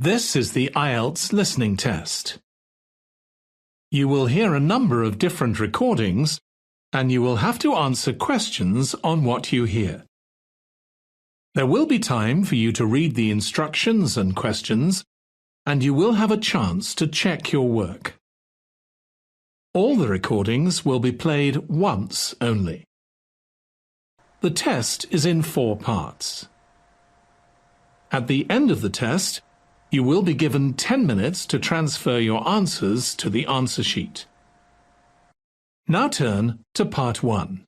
This is the IELTS listening test. You will hear a number of different recordings, and you will have to answer questions on what you hear. There will be time for you to read the instructions and questions, and you will have a chance to check your work. All the recordings will be played once only. The test is in 4 parts. At the end of the test, you will be given 10 minutes to transfer your answers to the answer sheet. Now turn to Part 1.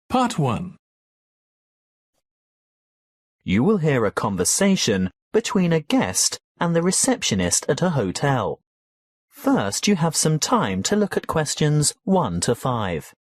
Part 1. You will hear a conversation between a guest and the receptionist at a hotel. First, you have some time to look at questions 1 to 5.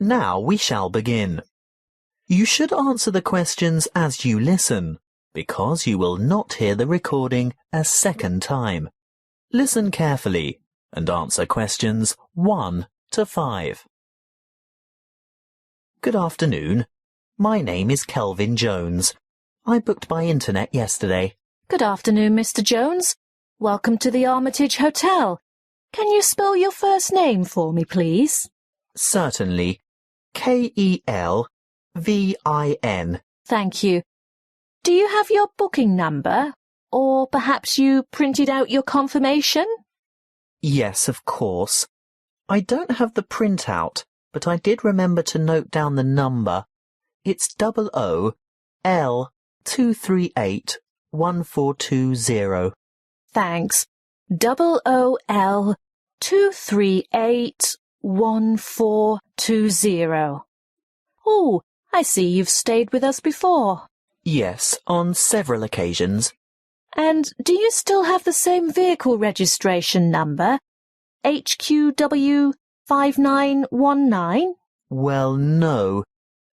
Now we shall begin. You should answer the questions as you listen, because you will not hear the recording a second time. Listen carefully and answer questions 1 to 5. Good afternoon. My name is Kelvin Jones. I booked by internet yesterday. Good afternoon, Mr. Jones. Welcome to the Armitage Hotel. Can you spell your first name for me, please? Certainly. K-E-L-V-I-N. Thank you. Do you have your booking number? Or perhaps you printed out your confirmation? Yes, of course. I don't have the printout, but I did remember to note down the number. It's OOL-238-1420. Thanks. OOL-238-1420. Oh, I see you've stayed with us before. Yes, on several occasions. And do you still have the same vehicle registration number? HQW5919? Well, no.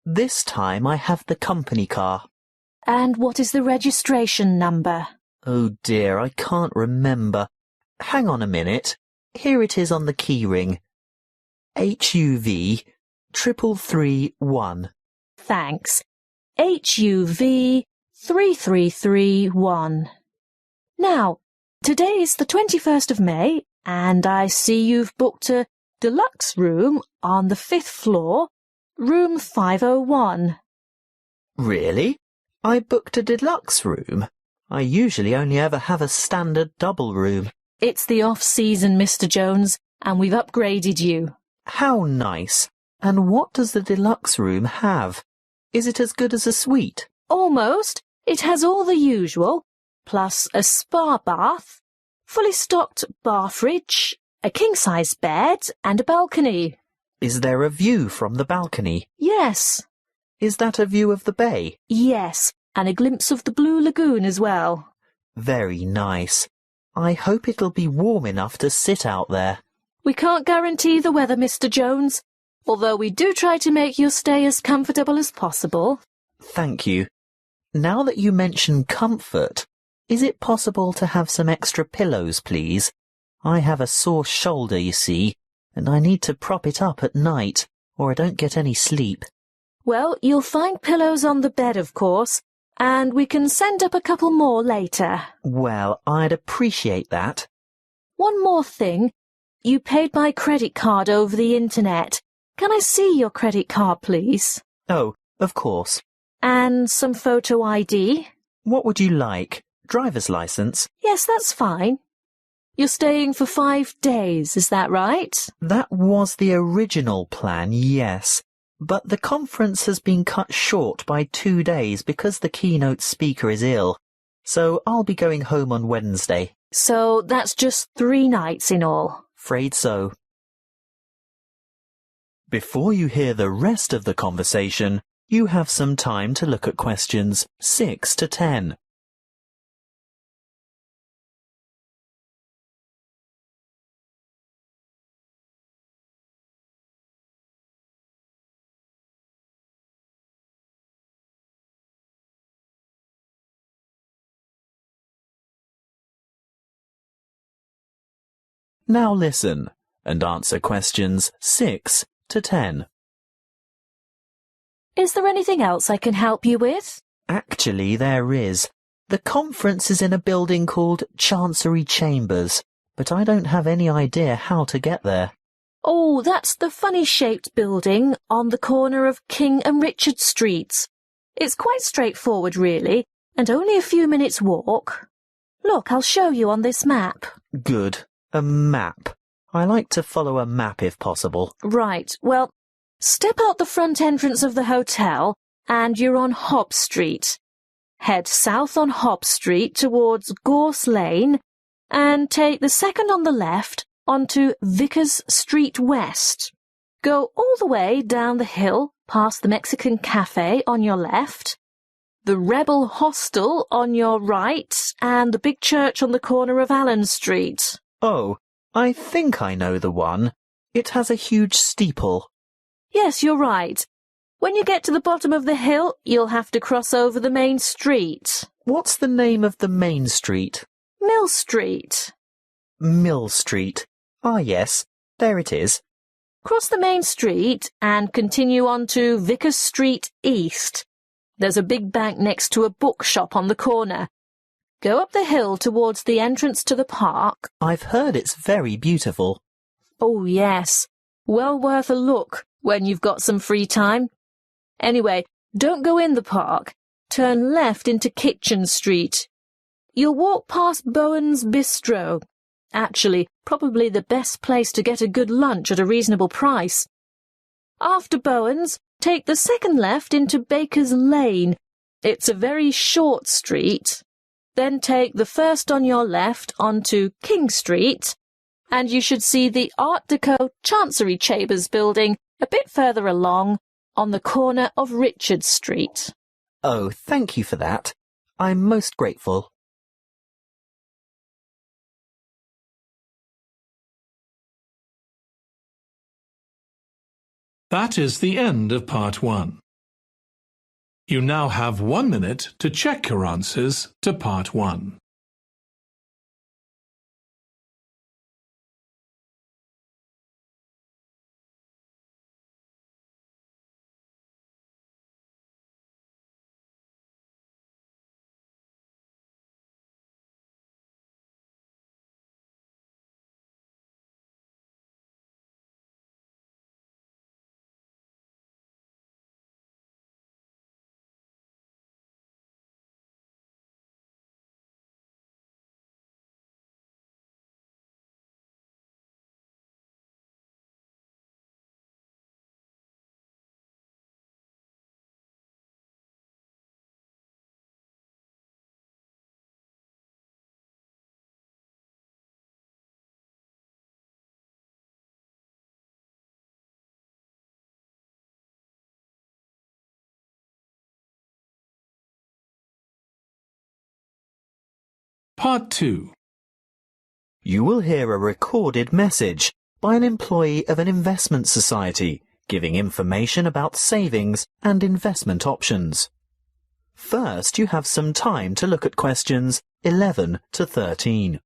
This time I have the company car. And what is the registration number? Oh dear, I can't remember. Hang on a minute. Here it is on the keyring. HUV-3331. Thanks. HUV-3331. Now, today is the 21st of May, and I see you've booked a deluxe room on the 5th floor, room 501. Really? I booked a deluxe room? I usually only ever have a standard double room. It's the off-season, Mr. Jones, and we've upgraded you. How nice. And what does the deluxe room have? Is it as good as a suite? Almost. It has all the usual, plus a spa bath, fully stocked bar fridge, a king-size bed, and a balcony. Is there a view from the balcony? Yes. Is that a view of the bay? Yes, and a glimpse of the Blue Lagoon as well. Very nice. I hope it'll be warm enough to sit out there. We can't guarantee the weather, Mr. Jones, although we do try to make your stay as comfortable as possible. Thank you. Now that you mention comfort, is it possible to have some extra pillows, please? I have a sore shoulder, you see, and I need to prop it up at night, or I don't get any sleep. Well, you'll find pillows on the bed, of course, and we can send up a couple more later. Well, I'd appreciate that. One more thing. You paid by credit card over the internet. Can I see your credit card, please? Oh, of course. And some photo ID? What would you like? Driver's license? Yes, that's fine. You're staying for 5 days, is that right? That was the original plan, yes. But the conference has been cut short by 2 days because the keynote speaker is ill. So I'll be going home on Wednesday. So that's just 3 nights in all. Afraid so. Before you hear the rest of the conversation, you have some time to look at questions 6 to 10. Now listen and answer questions 6 to 10. Is there anything else I can help you with? Actually, there is. The conference is in a building called Chancery Chambers, but I don't have any idea how to get there. Oh, that's the funny-shaped building on the corner of King and Richard Streets. It's quite straightforward, really, and only a few minutes' walk. Look, I'll show you on this map. Good. A map. I like to follow a map if possible. Right, well, step out the front entrance of the hotel and you're on Hobb Street. Head south on Hobb Street towards Gorse Lane and take the second on the left onto Vickers Street West. Go all the way down the hill past the Mexican Cafe on your left, the Rebel Hostel on your right, and the big church on the corner of Allen Street. Oh, I think I know the one. It has a huge steeple. Yes, you're right. When you get to the bottom of the hill, you'll have to cross over the main street. What's the name of the main street? Mill Street. Mill Street. Ah, yes, there it is. Cross the main street and continue on to Vickers Street East. There's a big bank next to a bookshop on the corner. Go up the hill towards the entrance to the park. I've heard it's very beautiful. Oh, yes. Well worth a look when you've got some free time. Anyway, don't go in the park. Turn left into Kitchen Street. You'll walk past Bowen's Bistro. Actually, probably the best place to get a good lunch at a reasonable price. After Bowen's, take the second left into Baker's Lane. It's a very short street. Then take the first on your left onto King Street, and you should see the Art Deco Chancery Chambers building a bit further along on the corner of Richard Street. Oh, thank you for that. I'm most grateful. That is the end of part 1. You now have 1 minute to check your answers to part 1. Part 2. You will hear a recorded message by an employee of an investment society giving information about savings and investment options. First, you have some time to look at questions 11 to 13.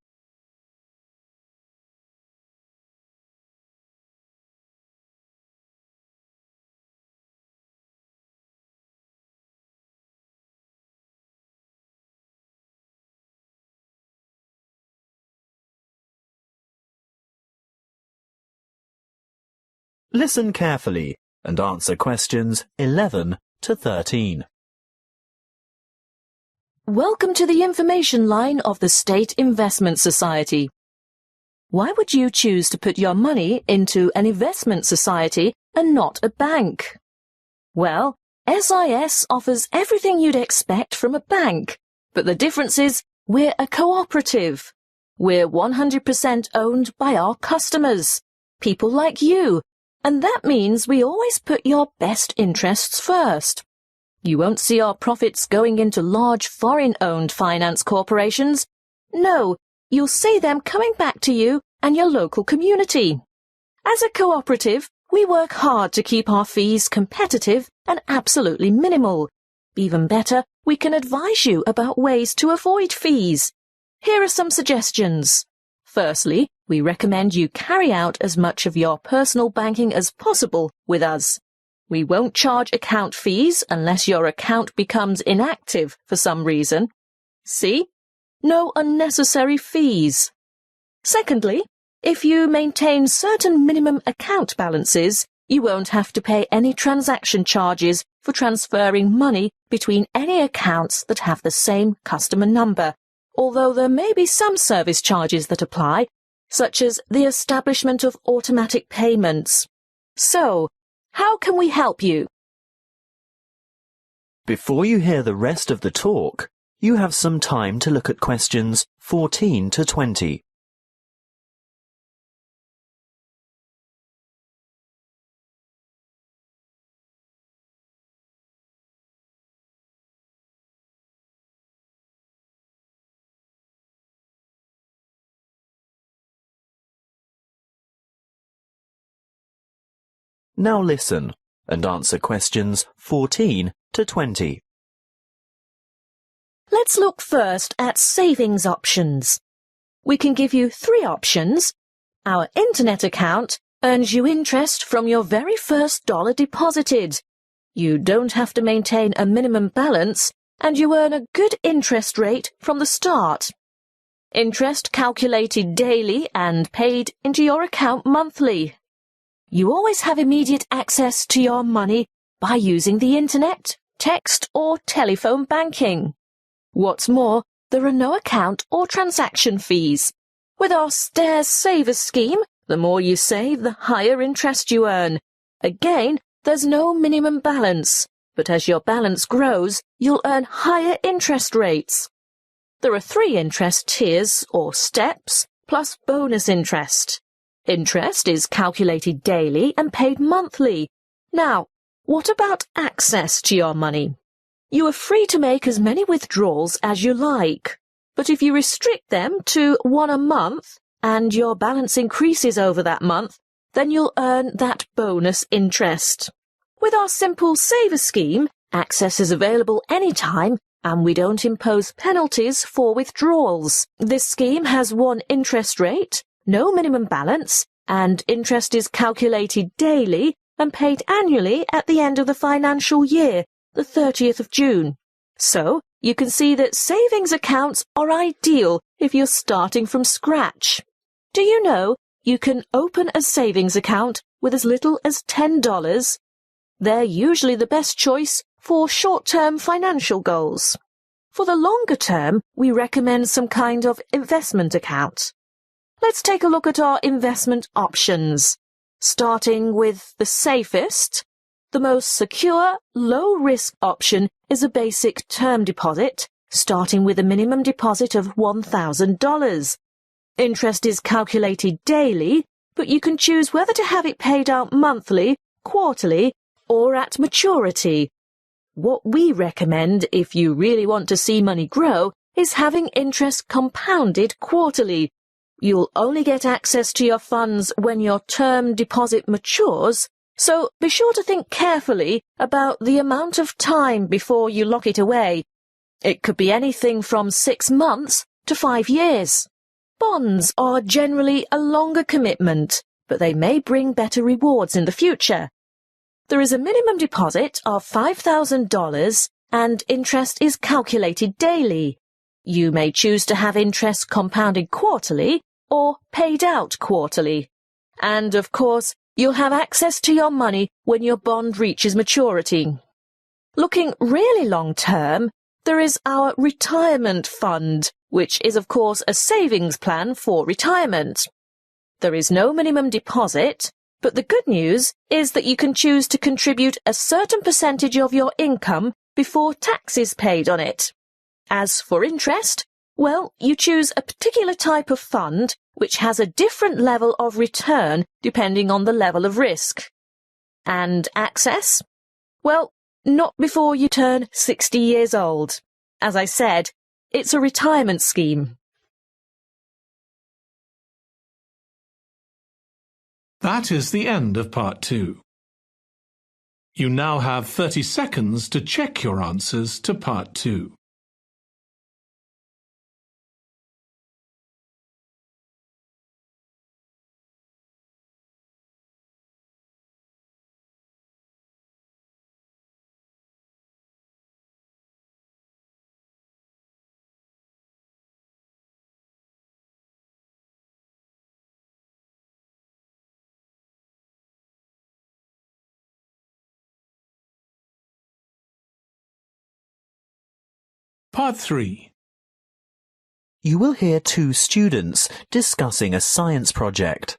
Listen carefully and answer questions 11 to 13. Welcome to the information line of the State Investment Society. Why would you choose to put your money into an investment society and not a bank? Well, SIS offers everything you'd expect from a bank, but the difference is we're a cooperative. We're 100% owned by our customers, people like you, and that means we always put your best interests first. You won't see our profits going into large foreign-owned finance corporations. No, you'll see them coming back to you and your local community. As a cooperative, we work hard to keep our fees competitive and absolutely minimal. Even better, we can advise you about ways to avoid fees. Here are some suggestions. Firstly, We recommend you carry out as much of your personal banking as possible with us. We won't charge account fees unless your account becomes inactive for some reason. See? No unnecessary fees. Secondly, if you maintain certain minimum account balances, you won't have to pay any transaction charges for transferring money between any accounts that have the same customer number, although there may be some service charges that apply, such as the establishment of automatic payments. So, how can we help you? Before you hear the rest of the talk, you have some time to look at questions 14 to 20. Now listen and answer questions 14 to 20. Let's look first at savings options. We can give you 3 options. Our internet account earns you interest from your very first dollar deposited. You don't have to maintain a minimum balance, and you earn a good interest rate from the start. Interest calculated daily and paid into your account monthly. You always have immediate access to your money by using the internet, text or telephone banking. What's more, there are no account or transaction fees. With our Stairs Savers scheme, the more you save, the higher interest you earn. Again, there's no minimum balance, but as your balance grows, you'll earn higher interest rates. There are 3 interest tiers or steps, plus bonus interest. Interest is calculated daily and paid monthly. Now, what about access to your money? You are free to make as many withdrawals as you like, but if you restrict them to 1 a month and your balance increases over that month, then you'll earn that bonus interest. With our simple saver scheme, access is available anytime and we don't impose penalties for withdrawals. This scheme has 1 interest rate, no minimum balance, and interest is calculated daily and paid annually at the end of the financial year, the 30th of June. So, you can see that savings accounts are ideal if you're starting from scratch. Do you know you can open a savings account with as little as $10? They're usually the best choice for short-term financial goals. For the longer term, we recommend some kind of investment account. Let's take a look at our investment options. Starting with the safest, the most secure, low-risk option is a basic term deposit, starting with a minimum deposit of $1,000. Interest is calculated daily, but you can choose whether to have it paid out monthly, quarterly, or at maturity. What we recommend if you really want to see money grow is having interest compounded quarterly. You'll only get access to your funds when your term deposit matures, so be sure to think carefully about the amount of time before you lock it away. It could be anything from 6 months to 5 years. Bonds are generally a longer commitment, but they may bring better rewards in the future. There is a minimum deposit of $5,000 and interest is calculated daily. You may choose to have interest compounded quarterly or paid out quarterly. And, of course, you'll have access to your money when your bond reaches maturity. Looking really long-term, there is our retirement fund, which is, of course, a savings plan for retirement. There is no minimum deposit, but the good news is that you can choose to contribute a certain percentage of your income before tax is paid on it. As for interest, well, you choose a particular type of fund which has a different level of return depending on the level of risk. And access? Well, not before you turn 60 years old. As I said, it's a retirement scheme. That is the end of part 2. You now have 30 seconds to check your answers to part 2. Part 3. You will hear two students discussing a science project.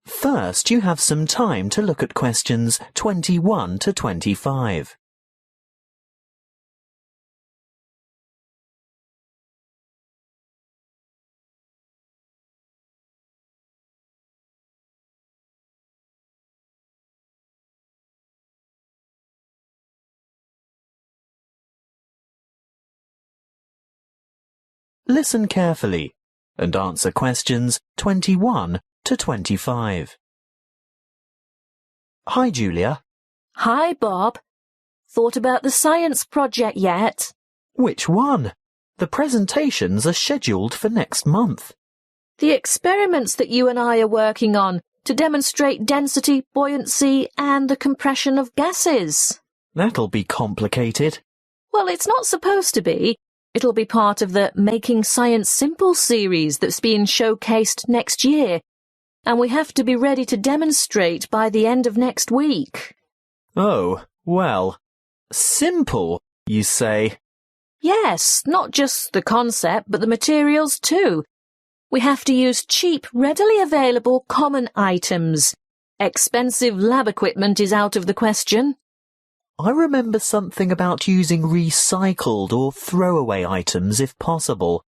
First, you have some time to look at questions 21 to 25. Listen carefully and answer questions 21 to 25. Hi, Julia. Hi, Bob. Thought about the science project yet? Which one? The presentations are scheduled for next month. The experiments that you and I are working on to demonstrate density, buoyancy, and the compression of gases. That'll be complicated. Well, it's not supposed to be. It'll be part of the Making Science Simple series that's being showcased next year, and we have to be ready to demonstrate by the end of next week. Oh, well, simple, you say? Yes, not just the concept, but the materials too. We have to use cheap, readily available common items. Expensive lab equipment is out of the question. I remember something about using recycled or throwaway items if possible.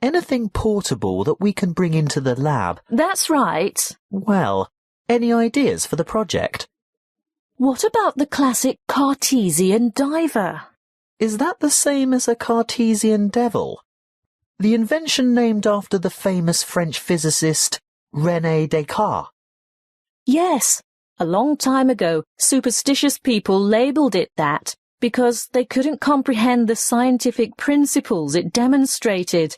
Anything portable that we can bring into the lab. That's right. Well, any ideas for the project? What about the classic Cartesian diver? Is that the same as a Cartesian devil? The invention named after the famous French physicist René Descartes. Yes. A long time ago, superstitious people labelled it that because they couldn't comprehend the scientific principles it demonstrated.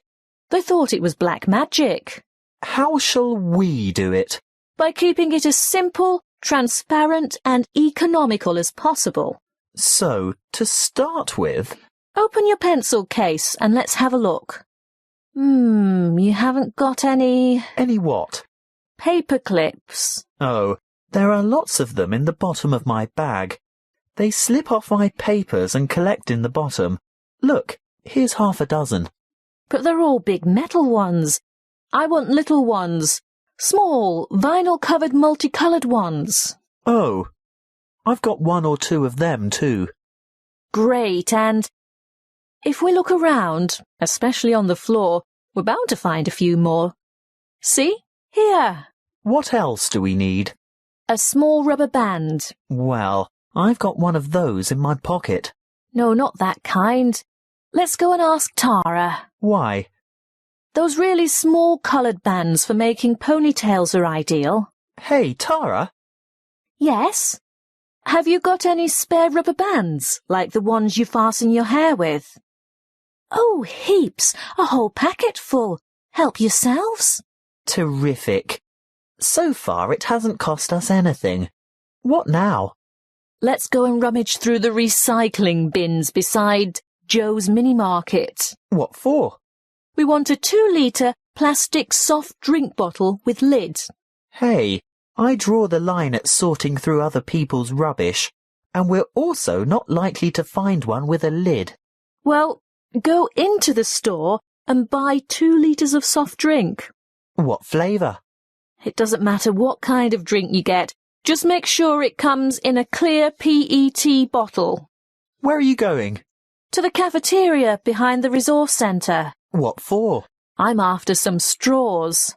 They thought it was black magic. How shall we do it? By keeping it as simple, transparent and economical as possible. So, to start with... Open your pencil case and let's have a look. You haven't got any... Any what? Paper clips. Oh, there are lots of them in the bottom of my bag. They slip off my papers and collect in the bottom. Look, here's half a dozen. But they're all big metal ones. I want little ones. Small, vinyl-covered multicoloured ones. Oh, I've got one or two of them too. Great, and if we look around, especially on the floor, we're bound to find a few more. See? Here. What else do we need? A small rubber band. Well, I've got one of those in my pocket. No, not that kind. Let's go and ask Tara. Why? Those really small coloured bands for making ponytails are ideal. Hey, Tara? Yes? Have you got any spare rubber bands, like the ones you fasten your hair with? Oh, heaps. A whole packet full. Help yourselves. Terrific. So far, it hasn't cost us anything. What now? Let's go and rummage through the recycling bins beside Joe's mini-market. What for? We want a 2-litre plastic soft drink bottle with lid. Hey, I draw the line at sorting through other people's rubbish, and we're also not likely to find one with a lid. Well, go into the store and buy 2 litres of soft drink. What flavour? It doesn't matter what kind of drink you get. Just make sure it comes in a clear PET bottle. Where are you going? To the cafeteria behind the resource centre. What for? I'm after some straws.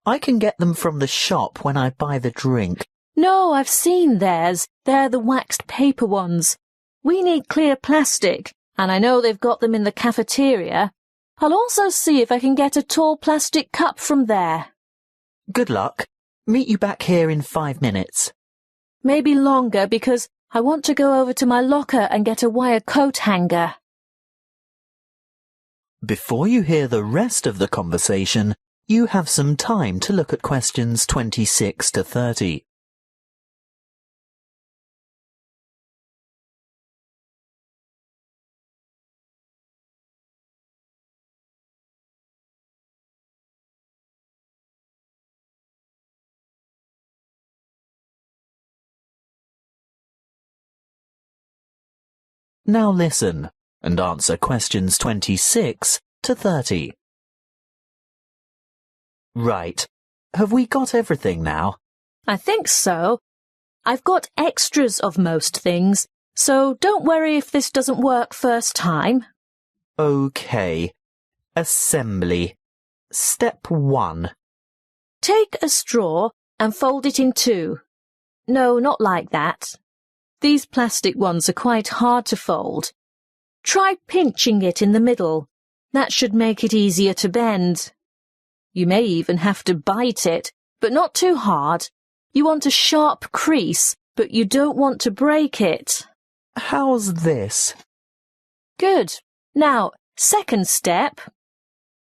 I can get them from the shop when I buy the drink. No, I've seen theirs. They're the waxed paper ones. We need clear plastic, and I know they've got them in the cafeteria. I'll also see if I can get a tall plastic cup from there. Good luck. Meet you back here in 5 minutes. Maybe longer because I want to go over to my locker and get a wire coat hanger. Before you hear the rest of the conversation, you have some time to look at questions 26 to 30. Now listen. and answer questions 26 to 30. Right. Have we got everything now? I think so. I've got extras of most things, so don't worry if this doesn't work first time. OK. Assembly. Step 1. Take a straw and fold it in two. No, not like that. These plastic ones are quite hard to fold. Try pinching it in the middle. That should make it easier to bend. You may even have to bite it, but not too hard. You want a sharp crease, but you don't want to break it. How's this? Good. Now, second step.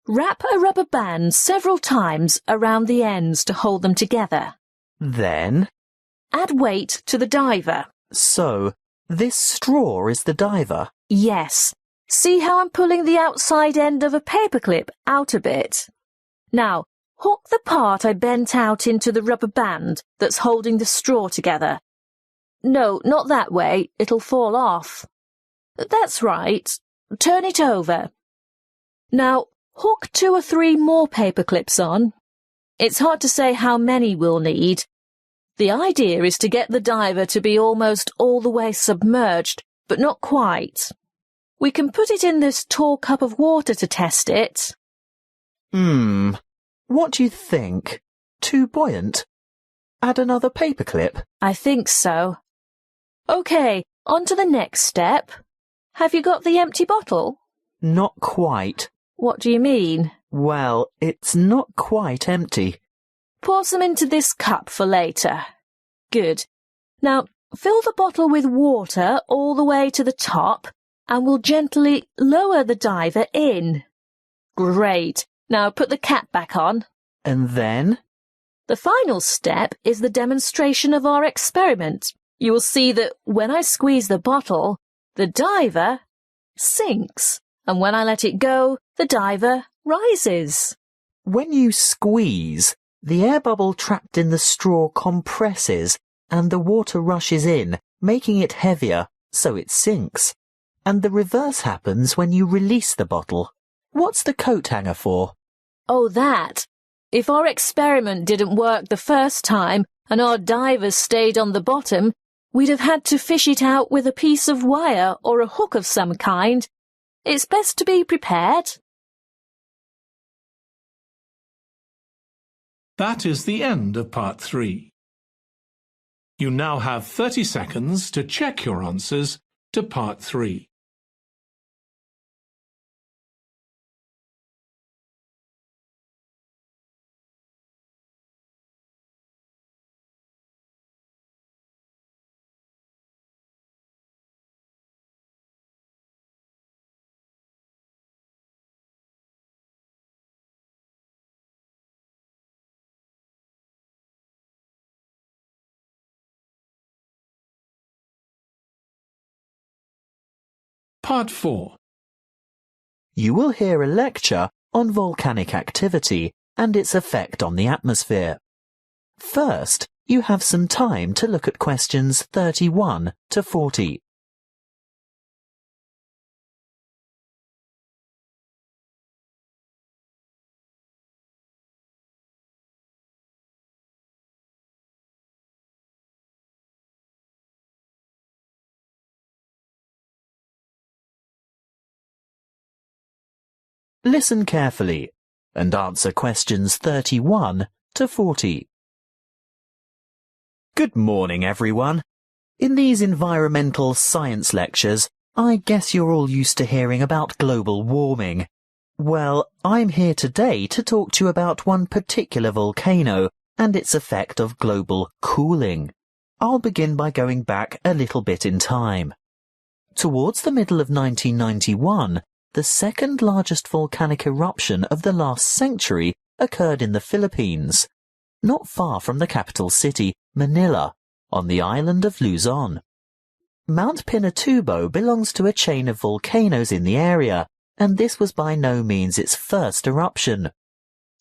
Wrap a rubber band several times around the ends to hold them together. Then? Add weight to the diver. So, this straw is the diver? Yes. See how I'm pulling the outside end of a paperclip out a bit? Now, hook the part I bent out into the rubber band that's holding the straw together. No, not that way. It'll fall off. That's right. Turn it over. Now, hook 2 or 3 more paper clips on. It's hard to say how many we'll need. The idea is to get the diver to be almost all the way submerged, but not quite. We can put it in this tall cup of water to test it. What do you think? Too buoyant? Add another paperclip? I think so. OK, on to the next step. Have you got the empty bottle? Not quite. What do you mean? Well, it's not quite empty. Pour some into this cup for later. Good. Now, fill the bottle with water all the way to the top, and we'll gently lower the diver in. Great. Now put the cap back on. And then? The final step is the demonstration of our experiment. You will see that when I squeeze the bottle, the diver sinks, and when I let it go, the diver rises. When you squeeze, the air bubble trapped in the straw compresses and the water rushes in, making it heavier, so it sinks. And the reverse happens when you release the bottle. What's the coat hanger for? Oh, that. If our experiment didn't work the first time and our divers stayed on the bottom, we'd have had to fish it out with a piece of wire or a hook of some kind. It's best to be prepared. That is the end of part 3. You now have 30 seconds to check your answers to part 3. Part 4. You will hear a lecture on volcanic activity and its effect on the atmosphere. First, you have some time to look at questions 31 to 40. Listen carefully and answer questions 31 to 40. Good morning, everyone. In these environmental science lectures, I guess you're all used to hearing about global warming. Well, I'm here today to talk to you about one particular volcano and its effect of global cooling. I'll begin by going back a little bit in time. Towards the middle of 1991, the second largest volcanic eruption of the last century occurred in the Philippines, not far from the capital city, Manila, on the island of Luzon. Mount Pinatubo belongs to a chain of volcanoes in the area, and this was by no means its first eruption.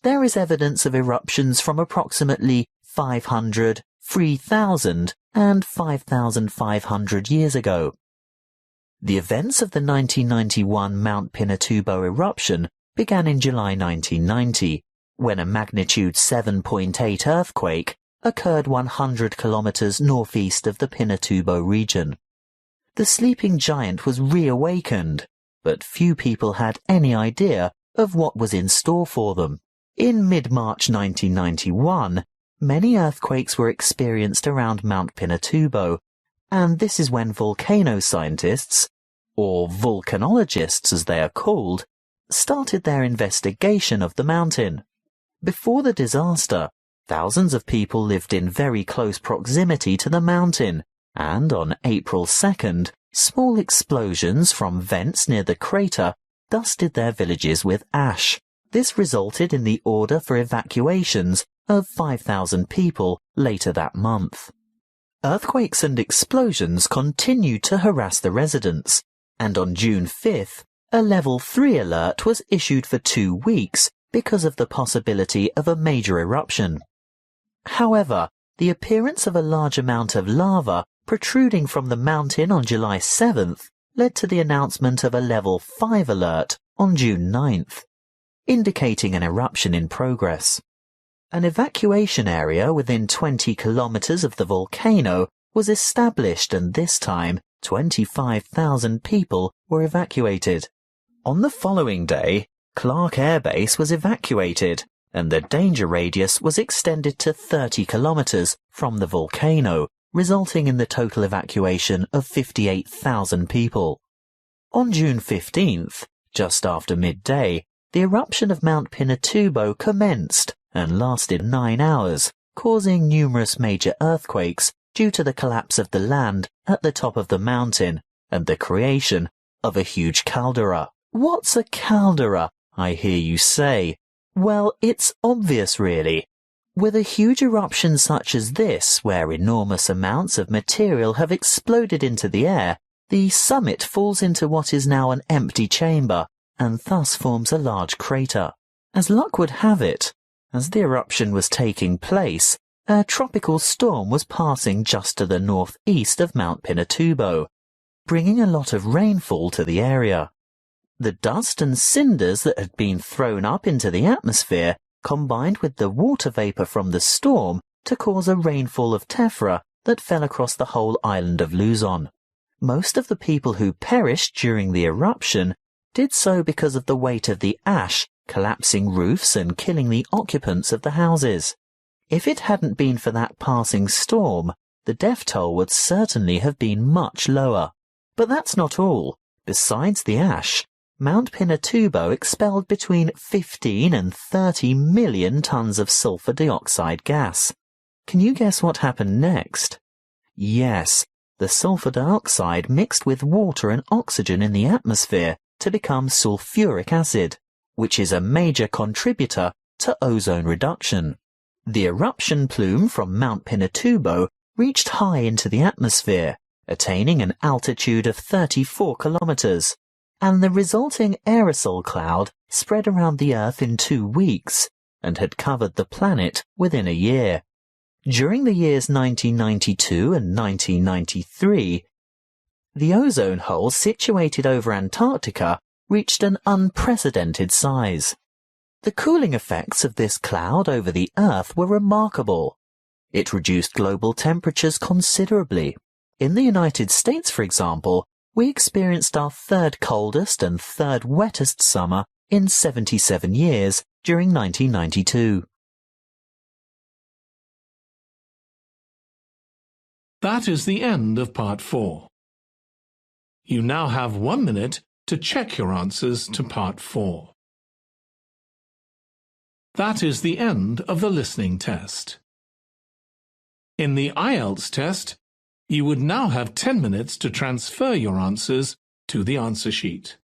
There is evidence of eruptions from approximately 500, 3,000 and 5,500 years ago. The events of the 1991 Mount Pinatubo eruption began in July 1990, when a magnitude 7.8 earthquake occurred 100 kilometers northeast of the Pinatubo region. The sleeping giant was reawakened, but few people had any idea of what was in store for them. In mid-March 1991, many earthquakes were experienced around Mount Pinatubo, and this is when volcano scientists, or volcanologists as they are called, started their investigation of the mountain. Before the disaster, thousands of people lived in very close proximity to the mountain, and on April 2nd, small explosions from vents near the crater dusted their villages with ash. This resulted in the order for evacuations of 5,000 people later that month. Earthquakes and explosions continued to harass the residents, and on June 5th, a Level 3 alert was issued for 2 weeks because of the possibility of a major eruption. However, the appearance of a large amount of lava protruding from the mountain on July 7th led to the announcement of a Level 5 alert on June 9th, indicating an eruption in progress. An evacuation area within 20 kilometers of the volcano was established, and this time 25,000 people were evacuated. On the following day, Clark Air Base was evacuated, and the danger radius was extended to 30 kilometers from the volcano, resulting in the total evacuation of 58,000 people. On June 15th, just after midday, the eruption of Mount Pinatubo commenced and lasted 9 hours, causing numerous major earthquakes due to the collapse of the land at the top of the mountain and the creation of a huge caldera. What's a caldera, I hear you say? Well, it's obvious really. With a huge eruption such as this, where enormous amounts of material have exploded into the air, the summit falls into what is now an empty chamber, and thus forms a large crater. As luck would have it, as the eruption was taking place, a tropical storm was passing just to the northeast of Mount Pinatubo, bringing a lot of rainfall to the area. The dust and cinders that had been thrown up into the atmosphere combined with the water vapor from the storm to cause a rainfall of tephra that fell across the whole island of Luzon. Most of the people who perished during the eruption did so because of the weight of the ash collapsing roofs and killing the occupants of the houses. If it hadn't been for that passing storm, the death toll would certainly have been much lower. But that's not all. Besides the ash, Mount Pinatubo expelled between 15 and 30 million tons of sulfur dioxide gas. Can you guess what happened next? Yes, the sulfur dioxide mixed with water and oxygen in the atmosphere to become sulfuric acid, which is a major contributor to ozone reduction. The eruption plume from Mount Pinatubo reached high into the atmosphere, attaining an altitude of 34 kilometers, and the resulting aerosol cloud spread around the Earth in 2 weeks and had covered the planet within a year. During the years 1992 and 1993, the ozone hole situated over Antarctica reached an unprecedented size. The cooling effects of this cloud over the Earth were remarkable. It reduced global temperatures considerably. In the United States, for example, we experienced our 3rd coldest and 3rd wettest summer in 77 years during 1992. That is the end of Part 4. You now have 1 minute to check your answers to Part 4. That is the end of the listening test. In the IELTS test, you would now have 10 minutes to transfer your answers to the answer sheet.